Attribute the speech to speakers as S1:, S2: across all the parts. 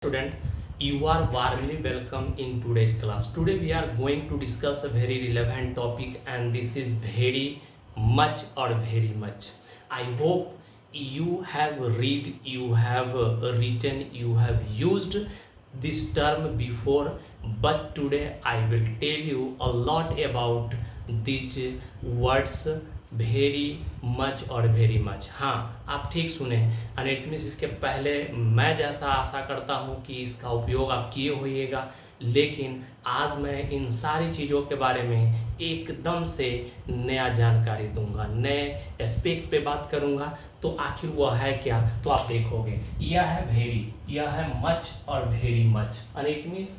S1: Student, you are warmly welcome in today's class. Today we are going to discuss a very relevant topic, and this is very much or very much. I hope you have read, you have written, you have used this term before, but today I will tell you a lot about these words very much और very much. हाँ, आप ठीक सुने। अनेटमिस इसके पहले मैं जैसा आशा करता हूँ कि इसका उपयोग आप किए होइएगा, लेकिन आज मैं इन सारी चीज़ों के बारे में एकदम से नया जानकारी दूंगा, नए एस्पेक्ट पे बात करूंगा। तो आखिर वह है क्या, तो आप देखोगे। यह है वेरी, यह है मच और वेरी मच। अनेटमिस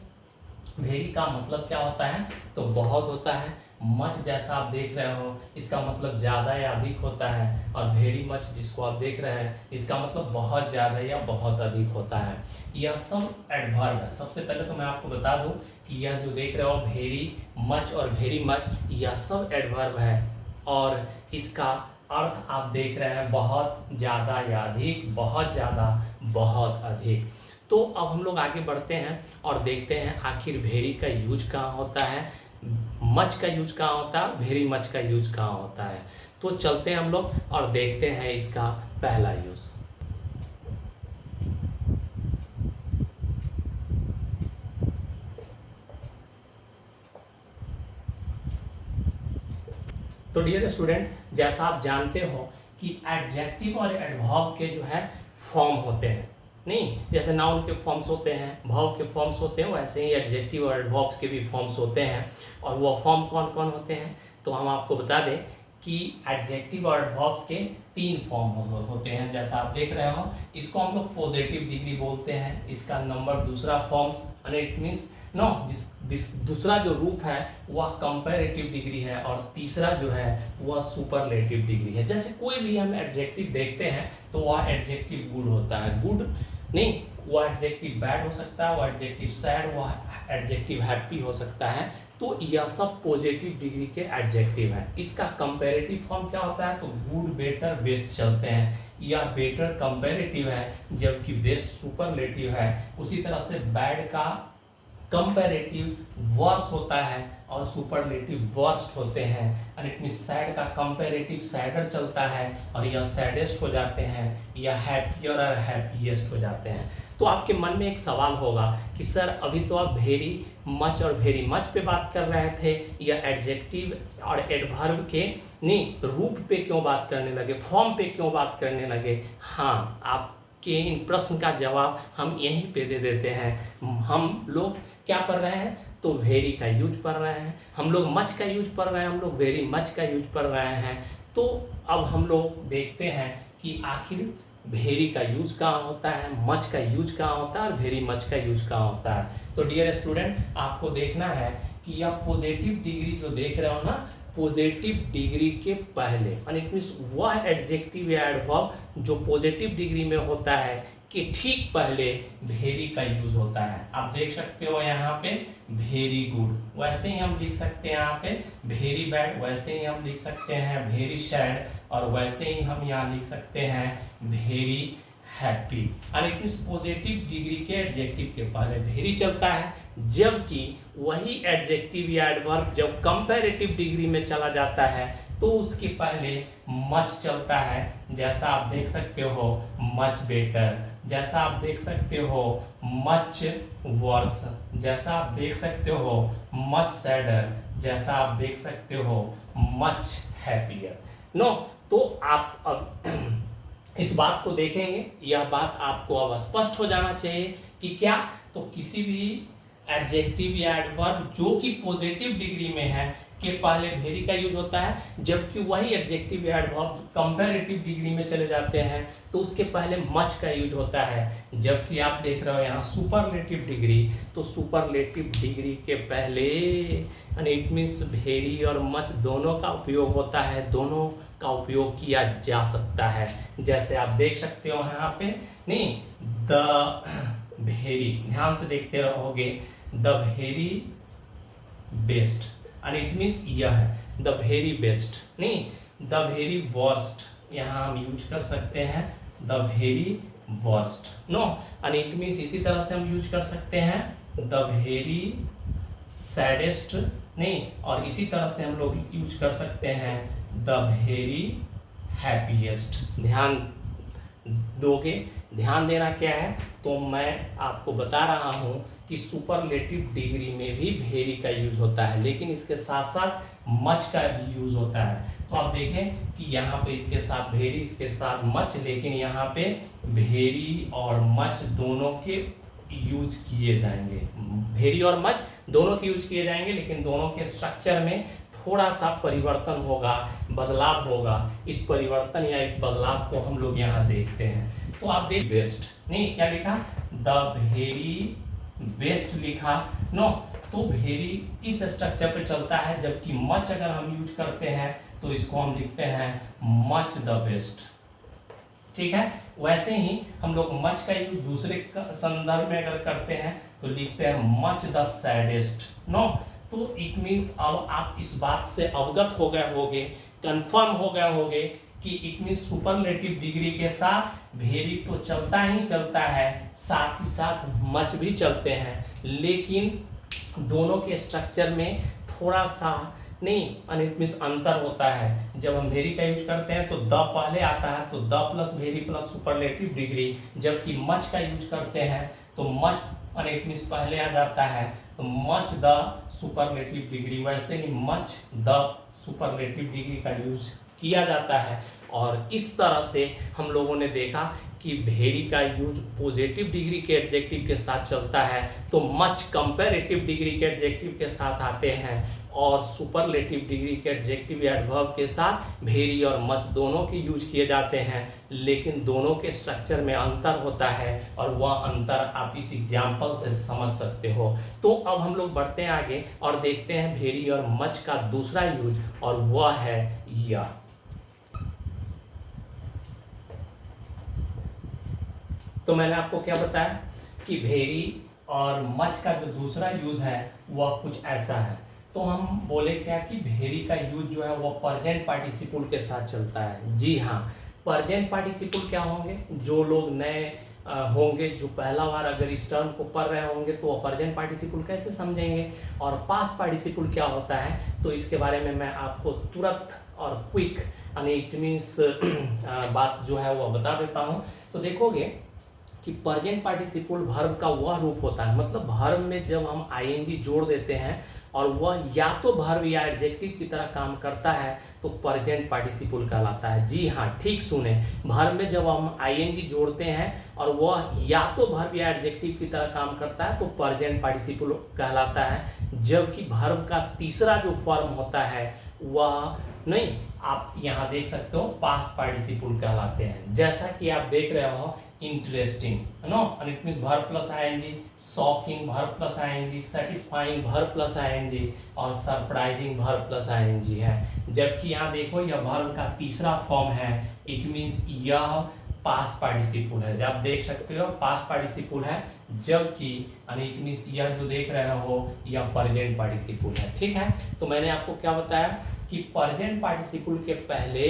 S1: वेरी का मतलब क्या होता है, तो बहुत होता है। मच जैसा आप देख रहे हो, इसका मतलब ज़्यादा या अधिक होता है। और वेरी मच जिसको आप देख रहे हैं, इसका मतलब बहुत ज़्यादा या बहुत अधिक होता है। यह सब एडवर्ब है। सबसे पहले तो मैं आपको बता दूं कि यह जो देख रहे हो वेरी मच और वेरी मच, यह सब एडवर्ब है और इसका अर्थ आप देख रहे हैं बहुत ज़्यादा या अधिक, बहुत ज़्यादा, बहुत अधिक। तो अब हम लोग आगे बढ़ते हैं और देखते हैं आखिर वेरी का यूज कहाँ होता है, मच का यूज कहाँ होता है, वेरी मच का यूज कहाँ होता है। तो चलते हैं हम लोग और देखते हैं इसका पहला यूज। तो डियर स्टूडेंट, जैसा आप जानते हो कि एडजेक्टिव और एडवर्ब के जो है फॉर्म होते हैं। नहीं, जैसे नाउन के फॉर्म्स होते हैं, वर्ब के फॉर्म्स होते हैं, वैसे ही एडजेक्टिव और एडवर्ब्स के भी फॉर्म्स होते हैं। और वो फॉर्म कौन कौन होते हैं, तो हम आपको बता दें कि एडजेक्टिव और एडवर्ब्स के 3 फॉर्म होते हैं। जैसा आप देख रहे हो, इसको हम लोग पॉजिटिव डिग्री बोलते हैं। इसका नंबर दूसरा फॉर्म्स, इट मीन्स नो दूसरा जो रूप है वह कंपैरेटिव डिग्री है, और तीसरा जो है वह सुपरलेटिव डिग्री है। जैसे कोई भी हम एडजेक्टिव देखते हैं तो वह एडजेक्टिव गुड होता है, गुड नहीं, वह एडजेक्टिव बैड हो सकता है, वह एडजेक्टिव सैड, वह एडजेक्टिव हैप्पी हो सकता है। तो यह सब पॉजिटिव डिग्री के एडजेक्टिव है। इसका कंपैरेटिव फॉर्म क्या होता है, तो गुड, बेटर, बेस्ट चलते हैं। यह बेटर कंपैरेटिव है, जबकि बेस्ट सुपरलेटिव है। उसी तरह से बैड का कंपैरेटिव वर्स होता है और सुपरलेटिव वर्स्ट होते हैं। और इट मीन सैड का कंपैरेटिव सैडर चलता है और यह सैडेस्ट हो जाते हैं, या हैप्पियर और हैप्पीएस्ट हो जाते हैं। तो आपके मन में एक सवाल होगा कि सर अभी तो आप वेरी मच और वेरी मच पे बात कर रहे थे, या एडजेक्टिव और एडवर्ब के नहीं रूप पे क्यों बात करने लगे, फॉर्म पे क्यों बात करने लगे। हाँ, आप के इन प्रश्न का जवाब हम यहीं पे दे देते हैं। हम लोग क्या पढ़ रहे हैं, तो वेरी का यूज पढ़ रहे हैं, हम लोग मच का यूज पढ़ रहे हैं, हम लोग वेरी मच का यूज पढ़ रहे हैं। तो अब हम लोग देखते हैं कि आखिर वेरी का यूज कहाँ होता है, मच का यूज कहाँ होता है और वेरी मच का यूज कहाँ होता है। तो डियर स्टूडेंट, आपको देखना है कि यह पॉजिटिव डिग्री जो देख रहे हो ना, पॉजिटिव डिग्री के पहले, और इट मीन्स वह एडजेक्टिव या एडवर्ब जो पॉजिटिव डिग्री में होता है कि ठीक पहले वेरी का यूज होता है। आप देख सकते हो यहाँ पे वेरी गुड, वैसे ही हम लिख सकते हैं यहाँ पे वेरी बैड, वैसे ही हम लिख सकते हैं वेरी सैड, और वैसे ही हम यहाँ लिख सकते हैं वेरी हैप्पी। और इट मीन्स पॉजिटिव डिग्री के एडजेक्टिव के पहले वेरी चलता है, जबकि वही एडजेक्टिव या एडवर्ब जब कंपैरेटिव डिग्री में चला जाता है तो उसके पहले मच चलता है। जैसा आप देख सकते हो मच बेटर, जैसा आप देख सकते हो मच वर्स, जैसा आप देख सकते हो मच सैडर, जैसा आप देख सकते हो मच हैप्पियर। नो, तो आप अब इस बात को देखेंगे, यह बात आपको अब स्पष्ट हो जाना चाहिए कि क्या, तो किसी भी एडजेक्टिव या एडवर्ब जो कि पॉजिटिव डिग्री में है के पहले वेरी का यूज होता है, जबकि वही एडजेक्टिव या एडवर्ब कंपैरेटिव डिग्री में चले जाते हैं तो उसके पहले मच का यूज होता है। जबकि आप देख रहे हो यहाँ सुपरलेटिव डिग्री, तो सुपरलेटिव डिग्री के पहले इट मीन्स वेरी और मच दोनों का उपयोग होता है, दोनों का उपयोग किया जा सकता है। जैसे आप देख सकते हो यहाँ पे नहीं, द वेरी, ध्यान से देखते रहोगे, the very best, and it means यह है द वेरी बेस्ट, नहीं द वेरी वर्स्ट, यहाँ हम यूज कर सकते हैं the very worst no, and it means इसी तरह से हम यूज कर सकते हैं द वेरी सैडेस्ट, नहीं, और इसी तरह से हम लोग यूज कर सकते हैं द वेरी हैप्पीएस्ट। ध्यान दोगे, ध्यान देना क्या है, तो मैं आपको बता रहा हूं कि सुपरलेटिव डिग्री में भी वेरी का यूज होता है, लेकिन इसके साथ साथ मच का भी यूज होता है। तो आप देखें कि यहाँ पे इसके साथ वेरी, इसके साथ मच, लेकिन यहाँ पे वेरी और मच दोनों के यूज किए जाएंगे, वेरी और मच दोनों के यूज किए जाएंगे, लेकिन दोनों के स्ट्रक्चर में थोड़ा सा परिवर्तन होगा, बदलाव होगा। इस परिवर्तन या इस बदलाव को हम लोग यहाँ देखते हैं। तो आप देख बेस्ट, नहीं क्या लिखा, द वेरी बेस्ट लिखा, नो, तो वेरी इस स्ट्रक्चर पे चलता है, जबकि मच अगर हम यूज करते हैं तो इसको हम लिखते हैं मच द बेस्ट। ठीक है, वैसे ही हम लोग मच का यूज दूसरे संदर्भ में अगर करते हैं तो लिखते हैं मच द सैडेस्ट, नो। तो इट मीन्स अब आप इस बात से अवगत हो गए होंगे, कंफर्म हो गए होंगे कि इट मीन्स सुपरलेटिव डिग्री के साथ वेरी तो चलता ही चलता है, साथ ही साथ मच भी चलते हैं, लेकिन दोनों के स्ट्रक्चर में थोड़ा सा नहीं, इट मीन्स अंतर होता है। जब हम वेरी का यूज करते हैं तो द पहले आता है, तो the plus very plus superlative degree, जबकि मच का यूज करते हैं तो मच इट मीन्स पहले आ जाता है, तो मच द सुपरलेटिव डिग्री। वैसे ही मच द सुपरलेटिव डिग्री का यूज किया जाता है, और इस तरह से हम लोगों ने देखा कि वेरी का यूज पॉजिटिव डिग्री के एडजेक्टिव के साथ चलता है, तो मच कंपैरेटिव डिग्री के एडजेक्टिव के साथ आते हैं, और सुपरलेटिव डिग्री के एडजेक्टिव या एडवर्ब के साथ वेरी और मच दोनों के यूज किए जाते हैं, लेकिन दोनों के स्ट्रक्चर में अंतर होता है, और वह अंतर आप इस एग्जाम्पल से समझ सकते हो। तो अब हम लोग बढ़ते हैं आगे और देखते हैं वेरी और मच का दूसरा यूज, और वह है या। तो मैंने आपको क्या बताया कि वेरी और मच का जो दूसरा यूज है वह कुछ ऐसा है। तो हम बोले क्या कि वेरी का यूज जो है वह प्रेजेंट पार्टिसिपल के साथ चलता है। जी हाँ, प्रेजेंट पार्टिसिपल क्या होंगे, जो लोग नए होंगे, जो पहला बार अगर इस टर्म को पढ़ रहे होंगे तो वह प्रेजेंट पार्टिसिपल कैसे समझेंगे, और पास्ट पार्टिसिपल क्या होता है, तो इसके बारे में मैं आपको तुरंत और क्विक इट मीन्स बात जो है वह बता देता हूँ। तो देखोगे कि प्रेजेंट पार्टिसिपल वर्ब का वह रूप होता है, मतलब वर्ब में जब हम आईएनजी जोड़ देते हैं और वह या तो वर्ब या एडजेक्टिव की तरह काम करता है तो प्रेजेंट पार्टिसिपल कहलाता है। जी हाँ, ठीक सुने, वर्ब में जब हम आईएनजी जोड़ते हैं और वह या तो वर्ब या एडजेक्टिव की तरह काम करता है तो प्रेजेंट पार्टिसिपल कहलाता है, जबकि वर्ब का तीसरा जो फॉर्म होता है वह नहीं, आप यहाँ देख सकते हो पास्ट पार्टिसिपल कहलाते हैं। जैसा कि आप देख रहे हो interesting, no, it means verb plus ING, shocking verb plus ING, satisfying verb plus ING, और सरप्राइजिंग वर्ब प्लस आईएनजी है। जबकि यहाँ देखो यह वर्ब का तीसरा फॉर्म है, इट मींस यह पास्ट पार्टिसिपल है। आप देख सकते हो पास्ट पार्टिसिपल है, जबकि इट मींस यह जो देख रहे हो यह प्रेजेंट पार्टिसिपल है। ठीक है, तो मैंने आपको क्या बताया कि प्रेजेंट पार्टिसिपल के पहले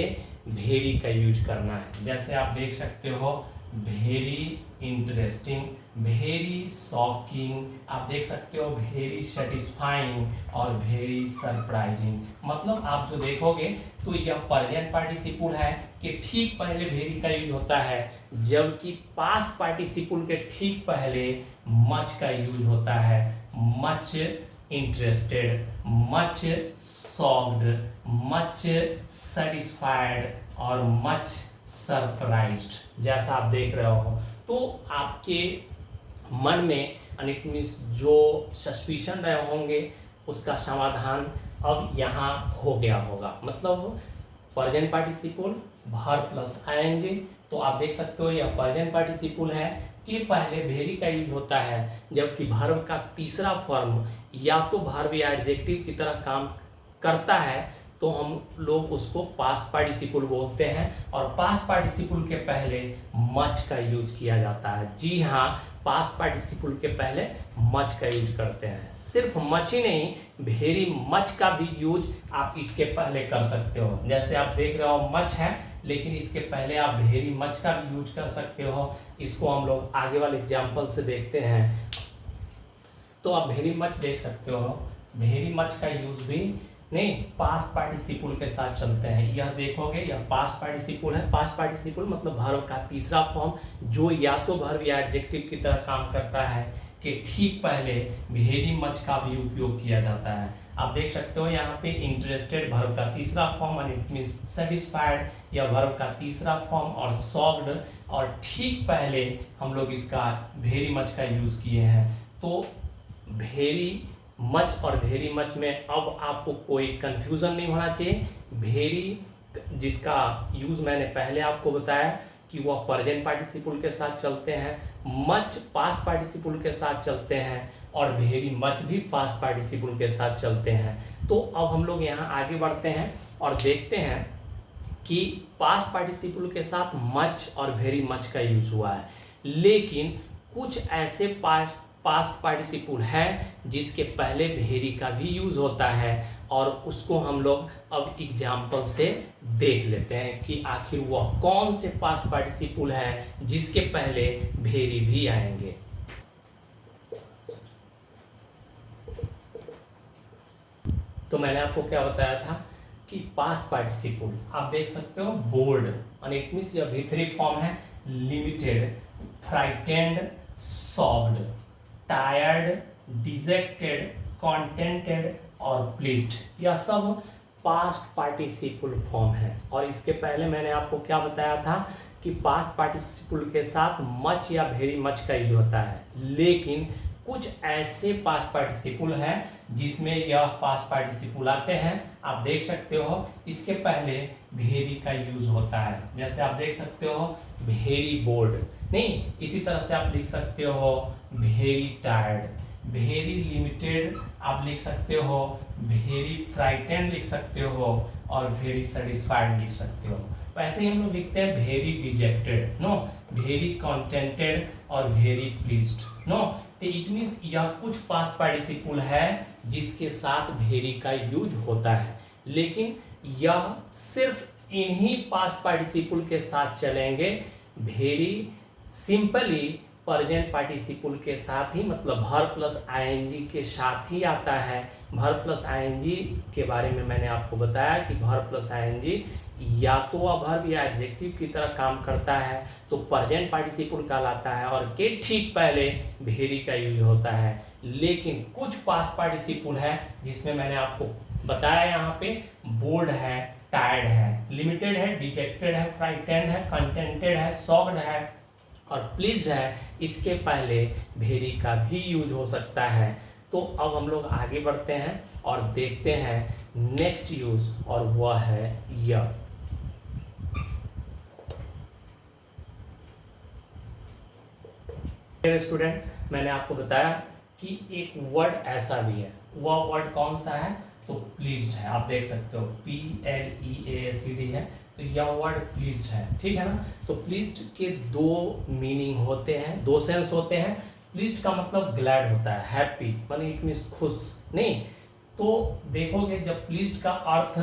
S1: वेरी का यूज करना है। जैसे आप देख सकते हो वेरी इंटरेस्टिंग, वेरी शॉकिंग, आप देख सकते हो वेरी सेटिस्फाइंग और वेरी सरप्राइजिंग। मतलब आप जो देखोगे तो यह प्रेजेंट पार्टिसिपल है कि ठीक पहले वेरी का यूज होता है, जबकि पास्ट पार्टिसिपल के ठीक पहले मच का यूज होता है। Much interested, much shocked, much satisfied और मच सरप्राइज्ड, जैसा आप देख रहे हो। तो आपके मन में इट मीन्स जो सस्पिशन रहे होंगे उसका समाधान अब यहाँ हो गया होगा। मतलब present participle verb plus ING, तो आप देख सकते हो यह प्रेजेंट पार्टिसिपल है कि पहले वेरी का यूज होता है, जबकि वर्ब का तीसरा फॉर्म या तो वर्ब या एडजेक्टिव की तरह काम करता है तो हम लोग उसको पास्ट पार्टिसिपल बोलते हैं, और पास्ट पार्टिसिपल के पहले मच का यूज किया जाता है। जी हाँ, पास्ट पार्टिसिपल के पहले मच का यूज करते हैं। सिर्फ मच ही नहीं, वेरी मच का भी यूज आप इसके पहले कर सकते हो। जैसे आप देख रहे हो मच है, लेकिन इसके पहले आप वेरी मच का भी यूज कर सकते हो। इसको हम लोग आगे वाले एग्जाम्पल से देखते हैं। तो आप वेरी मच देख सकते हो, वेरी मच का यूज भी नहीं पास्ट पार्टिसिपल के साथ चलते हैं। यह देखोगे यह पास्ट पार्टिसिपल है। पास्ट पार्टिसिपल मतलब वर्ब का तीसरा फॉर्म, जो या तो वर्ब या एडजेक्टिव की तरह काम करता है कि ठीक पहले वेरी मच का भी उपयोग किया जाता है। आप देख सकते हो यहाँ पे इंटरेस्टेड वर्ब का तीसरा फॉर्म और इट मींस सेटिस्फाइड या वर्ब का तीसरा फॉर्म और सॉफ्ट, और ठीक पहले हम लोग इसका वेरी मच का यूज किए हैं। तो वेरी मच और वेरी मच में अब आपको कोई कंफ्यूजन नहीं होना चाहिए। वेरी जिसका यूज मैंने पहले आपको बताया कि वह प्रेजेंट पार्टिसिपल के साथ चलते हैं, मच पास्ट पार्टिसिपल के साथ चलते हैं और वेरी मच भी पास्ट पार्टिसिपल के साथ चलते हैं। तो अब हम लोग यहाँ आगे बढ़ते हैं और देखते हैं कि पास्ट पार्टिसिपल के साथ मच और वेरी मच का यूज हुआ है, लेकिन कुछ ऐसे पास्ट पार्टिसिपल है जिसके पहले वेरी का भी यूज होता है, और उसको हम लोग अब एग्जाम्पल से देख लेते हैं कि आखिर वह कौन से पास्ट पार्टिसिपल है जिसके पहले वेरी भी आएंगे। तो मैंने आपको क्या बताया था कि पास्ट पार्टिसिपल आप देख सकते हो बोर्ड, और इट मींस यह भी थ्री फॉर्म है, limited, frightened, soft, tired, dejected, contented और प्लीज्ड। यह सब पास्ट पार्टिसिपल फॉर्म है। और इसके पहले मैंने आपको क्या बताया था कि पास्ट पार्टिसिपल के साथ मच या वेरी मच का यूज होता है, लेकिन कुछ ऐसे पास्ट पार्टिसिपल हैं जिसमें यह पास्ट पार्टिसिपल आते हैं। आप देख सकते हो इसके पहले वेरी का यूज होता है, जैसे आप देख सकते हो वेरी बोर्ड, नहीं इसी तरह से आप लिख सकते हो वेरी टायर्ड, वेरी लिमिटेड आप लिख सकते हो, वेरी फ्राइटेंड लिख सकते हो और वेरी सेटिस्फाइड लिख सकते हो। वैसे ही हम लोग लिखते हैं very dejected, no, very contented और वेरी प्लीज्ड, नो। तो इट मींस यह कुछ पास्ट पार्टिसिपल है जिसके साथ वेरी का यूज होता है, लेकिन यह सिर्फ इन्हीं पास्ट पार्टिसिपल के साथ चलेंगे। वेरी सिंपली प्रेजेंट पार्टिसिपल के साथ ही, मतलब वर्ब प्लस आईएनजी के साथ ही आता है। वर्ब प्लस आईएनजी के बारे में मैंने आपको बताया कि वर्ब प्लस आईएनजी या तो वर्ब या एडजेक्टिव की तरह काम करता है तो प्रेजेंट पार्टिसिपल कहलाता है, और के ठीक पहले वेरी का यूज होता है। लेकिन कुछ पास्ट पार्टिसिपल है जिसमें मैंने आपको बताया, यहाँ पे बोर्ड है, टायर्ड है, लिमिटेड है, डिजेक्टेड है, फ्राइटेंड है, कंटेंटेड है, सॉफ्ट है और प्लीज्ड है, इसके पहले वेरी का भी यूज हो सकता है। तो अब हम लोग आगे बढ़ते हैं और देखते हैं नेक्स्ट यूज, और वह है य। स्टूडेंट, मैंने आपको बताया कि एक वर्ड ऐसा भी है, वह वर्ड कौन सा है, तो प्लीज्ड है। आप देख सकते हो PLEASED है, तो यह वर्ड प्लीज्ड है, ठीक है ना। तो प्लीज्ड के दो मीनिंग होते हैं, दो सेंस होते हैं। प्लीज्ड का मतलब ग्लैड होता है, हैप्पी, माने इट मींस खुश, नहीं। तो देखोगे जब प्लीज्ड का अर्थ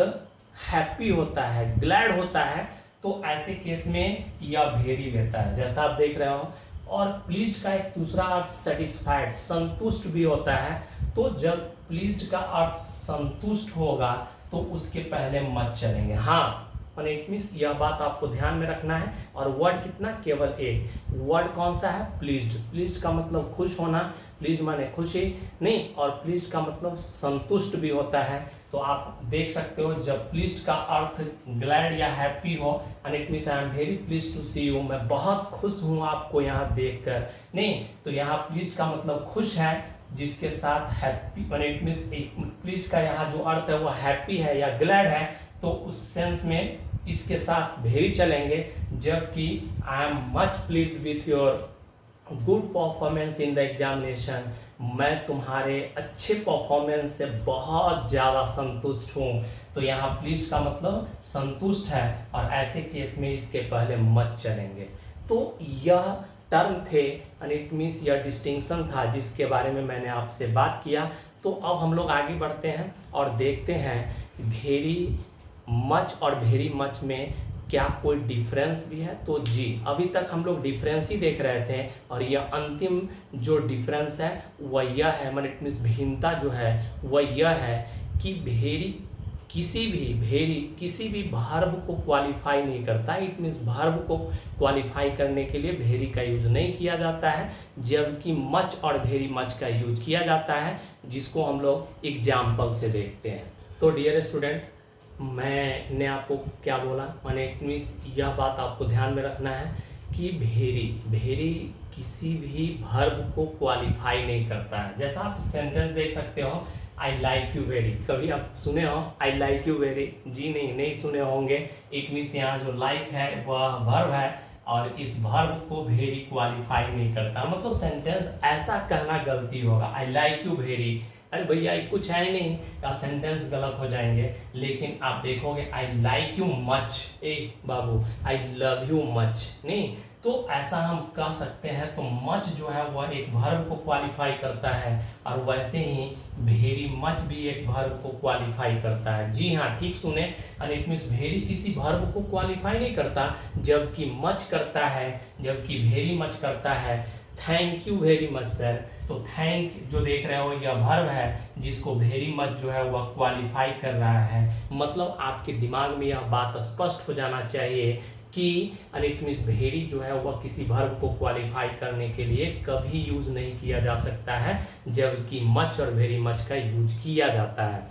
S1: हैप्पी होता है, ग्लैड होता है, तो ऐसे केस में यह वेरी लेता है, जैसा आप देख रहे हो। और प्लीज्ड का एक दूसरा अर्थ सेटिस्फाइड, संतुष्ट भी होता है। तो जब प्लीज्ड का अर्थ संतुष्ट होगा तो उसके पहले मत चलेंगे। हाँ, इट मींस यह बात आपको ध्यान में रखना है। और वर्ड कितना, केवल एक वर्ड कौन सा है, प्लीज्ड। प्लीज्ड का मतलब खुश होना, प्लीज्ड माने खुशी, नहीं, और प्लीज्ड का मतलब संतुष्ट भी होता है। तो आप देख सकते हो जब प्लीज्ड का अर्थ ग्लैड या हैप्पी हो, and it means I am very pleased to see you, मैं बहुत खुश हूँ आपको यहाँ देखकर, नहीं। तो यहाँ प्लीज्ड का मतलब खुश है, जिसके साथ हैप्पी, इट मींस प्लीज्ड का यहाँ जो अर्थ है वो हैप्पी है या ग्लैड है, तो उस सेंस में इसके साथ वेरी चलेंगे। जबकि I am much pleased with your good performance in the examination, मैं तुम्हारे अच्छे परफॉर्मेंस से बहुत ज़्यादा संतुष्ट हूँ। तो यहाँ प्लीज्ड का मतलब संतुष्ट है, और ऐसे केस में इसके पहले मत चलेंगे। तो यह टर्म थे, एंड इट मीन्स यह डिस्टिंक्शन था जिसके बारे में मैंने आपसे बात किया। तो अब हम लोग आगे बढ़ते हैं और देखते हैं वेरी मच और वेरी मच में क्या कोई डिफरेंस भी है? तो जी, अभी तक हम लोग डिफरेंस ही देख रहे थे और यह अंतिम जो डिफरेंस है वह यह है, मतलब इट मीन्स भिन्नता जो है वह यह है कि भेरी किसी भी वर्ब को क्वालिफाई नहीं करता। इट मीन्स वर्ब को क्वालिफाई करने के लिए भेरी का यूज नहीं किया जाता है, जबकि मच और भेरी मच का यूज किया जाता है, जिसको हम लोग एग्जाम्पल से देखते हैं। तो डियर स्टूडेंट, मैंने आपको क्या बोला, मैंने इट मीन्स यह बात आपको ध्यान में रखना है कि भेरी किसी भी वर्ब को क्वालिफाई नहीं करता है। जैसा आप सेंटेंस देख सकते हो, आई लाइक यू वेरी, कभी आप सुने हो आई लाइक यू वेरी? जी नहीं सुने होंगे। इट मीन्स यहाँ जो लाइक है वह वर्ब है और इस वर्ब को वेरी क्वालिफाई नहीं करता, मतलब सेंटेंस ऐसा कहना गलती होगा, आई लाइक यू वेरी। अरे भैया कुछ है ही नहीं, या सेंटेंस गलत हो जाएंगे। लेकिन आप देखोगे I like you much, A Babu I love you much, नहीं तो ऐसा हम कह सकते हैं। तो मच जो है वह एक वर्ब को क्वालिफाई करता है और वैसे ही वेरी मच भी एक वर्ब को क्वालिफाई करता है। जी हाँ, ठीक सुने, एंड इट मीन्स वेरी किसी वर्ब को क्वालिफाई नहीं करता, जबकि मच करता है, जबकि वेरी मच करता है। Thank you very much sir, तो थैंक जो देख रहे हो यह वर्ब है जिसको वेरी मच जो है वह क्वालिफाई कर रहा है। मतलब आपके दिमाग में यह बात स्पष्ट हो जाना चाहिए कि इट मीन्स वेरी जो है वह किसी वर्ब को क्वालिफाई करने के लिए कभी यूज नहीं किया जा सकता है, जबकि मच और वेरी मच का यूज किया जाता है।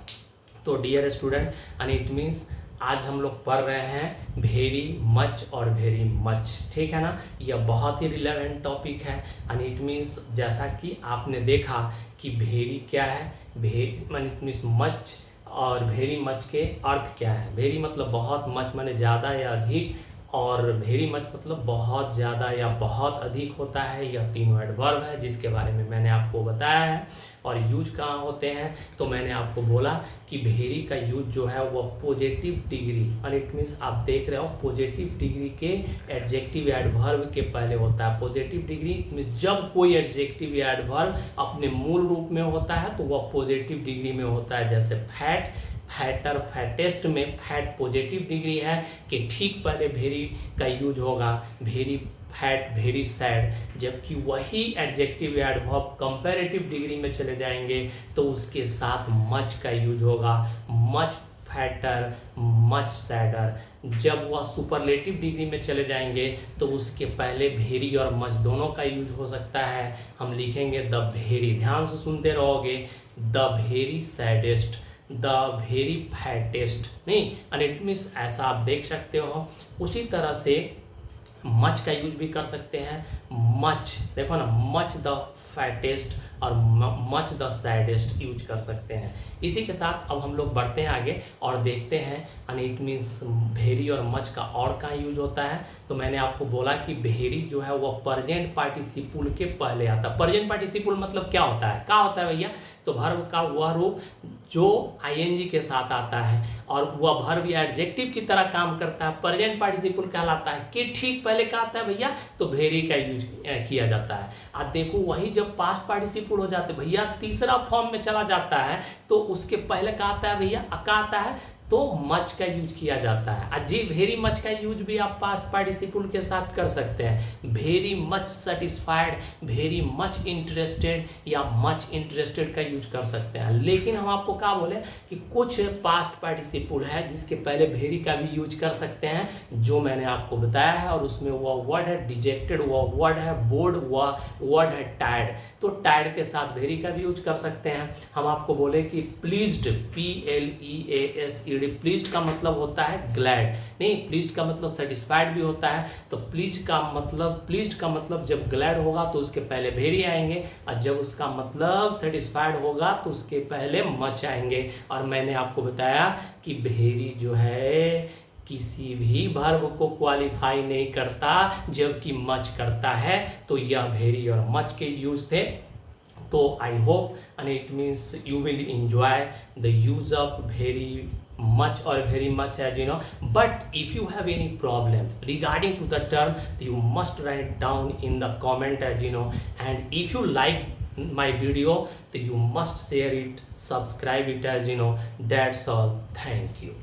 S1: तो dear student, and it means आज हम लोग पढ़ रहे हैं वेरी मच और वेरी मच, ठीक है ना। यह बहुत ही रिलेवेंट टॉपिक है, एंड इट मीन्स जैसा कि आपने देखा कि वेरी क्या है, इट मीन्स मच और वेरी मच के अर्थ क्या है। वेरी मतलब बहुत, मच माने ज़्यादा या अधिक, और वेरी मच मतलब बहुत ज़्यादा या बहुत अधिक होता है। यह तीनों एडवर्ब है जिसके बारे में मैंने आपको बताया है। और यूज कहाँ होते हैं, तो मैंने आपको बोला कि वेरी का यूज जो है वह पॉजिटिव डिग्री, और इट मीन्स आप देख रहे हो पॉजिटिव डिग्री के एडजेक्टिव एडवर्ब के पहले होता है। पॉजिटिव डिग्री मीन्स जब कोई एडजेक्टिव एडवर्ब अपने मूल रूप में होता है तो वह पॉजिटिव डिग्री में होता है। जैसे फैट, फैटर, फैटेस्ट में फैट पॉजिटिव डिग्री है कि ठीक पहले वेरी का यूज होगा, वेरी फैट, वेरी सैड। जबकि वही एडजेक्टिव एडवर्ब कंपैरेटिव डिग्री में चले जाएंगे तो उसके साथ मच का यूज होगा, मच फैटर, मच सैडर। जब वह सुपरलेटिव डिग्री में चले जाएंगे तो उसके पहले वेरी और मच दोनों का यूज हो सकता है। हम लिखेंगे द वेरी, ध्यान से सुनते रहोगे, the very saddest, the very fattest, नहीं, एंड इट मीन्स ऐसा आप देख सकते हो। उसी तरह से मच का यूज भी कर सकते हैं। मच देखो ना, मच द फैटेस्ट और मच द सैडेस्ट यूज कर सकते हैं। इसी के साथ अब हम लोग बढ़ते हैं आगे और देखते हैं एंड इट मीन्स वेरी और मच का और कहाँ यूज होता है। तो मैंने आपको बोला कि वेरी जो है वह प्रेजेंट पार्टिसिपल के पहले आता है। प्रेजेंट पार्टिसिपल मतलब क्या होता है, क्या होता है भैया, तो वर्ब का वह रूप जो आईएनजी के साथ आता है और वह वर्ब या एडजेक्टिव की तरह काम करता है, प्रेजेंट पार्टिसिपल कहलाता है। कि ठीक पहले क्या आता है भैया, तो वेरी का यूज किया जाता है। अब देखो वही जब पास्ट पार्टिसिपल हो जाते भैया तीसरा फॉर्म में चला जाता है तो उसके पहले क्या आता है भैया, क्या आता है, तो मच का यूज किया जाता है। जी वेरी मच का यूज भी आप पास्ट पार्टिसिपल के साथ कर सकते हैं। Very much satisfied, very much interested या मच इंटरेस्टेड का यूज कर सकते हैं। लेकिन हम आपको क्या बोले कि कुछ पास्ट पार्टिसिपल है जिसके पहले वेरी का भी यूज कर सकते हैं, जो मैंने आपको बताया है। और उसमें वह वर्ड है डिजेक्टेड, वह वर्ड है बोर्ड, वह वर्ड है टायर्ड। तो टायर्ड के साथ वेरी का भी यूज कर सकते हैं। हम आपको बोले कि प्लीज्ड, PLEASED, प्लीज्ड का मतलब होता है ग्लैड, नहीं, प्लीज्ड का मतलब सेटिस्फाइड भी होता है। तो प्लीज्ड का मतलब जब ग्लैड होगा तो उसके पहले वेरी आएंगे, और जब उसका मतलब सेटिस्फाइड होगा तो उसके पहले मच आएंगे। और मैंने आपको बताया कि वेरी जो है किसी भी वर्ब को क्वालिफाई नहीं करता, जबकि मच करता है। तो यह वेरी और मच के यूज थे। तो I hope and it means you will enjoy the use of very much or very much, as you know. But if you have any problem regarding to the term, you must write down in the comment, as you know. And if you like my video, then you must share it, subscribe it, as you know. That's all. Thank you.